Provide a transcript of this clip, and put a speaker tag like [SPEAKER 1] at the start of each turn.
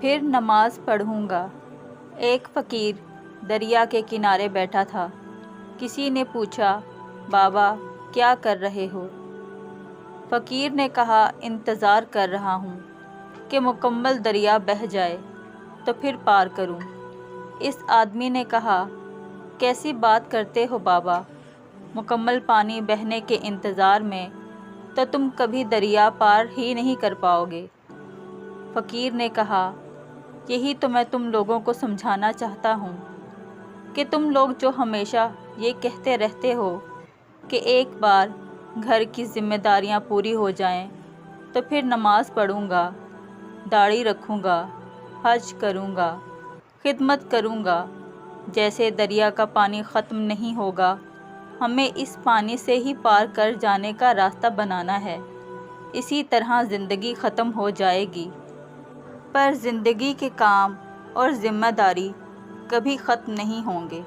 [SPEAKER 1] پھر نماز پڑھوں گا۔ ایک فقیر دریا کے کنارے بیٹھا تھا۔ کسی نے پوچھا، بابا کیا کر رہے ہو؟ فقیر نے کہا، انتظار کر رہا ہوں کہ مکمل دریا بہہ جائے تو پھر پار کروں۔ اس آدمی نے کہا، کیسی بات کرتے ہو بابا، مکمل پانی بہنے کے انتظار میں تو تم کبھی دریا پار ہی نہیں کر پاؤ گے۔ فقیر نے کہا، یہی تو میں تم لوگوں کو سمجھانا چاہتا ہوں کہ تم لوگ جو ہمیشہ یہ کہتے رہتے ہو کہ ایک بار گھر کی ذمہ داریاں پوری ہو جائیں تو پھر نماز پڑھوں گا، داڑھی رکھوں گا، حج کروں گا، خدمت کروں گا، جیسے دریا کا پانی ختم نہیں ہوگا، ہمیں اس پانی سے ہی پار کر جانے کا راستہ بنانا ہے، اسی طرح زندگی ختم ہو جائے گی۔ پر زندگی کے کام اور ذمہ داری کبھی ختم نہیں ہوں گے۔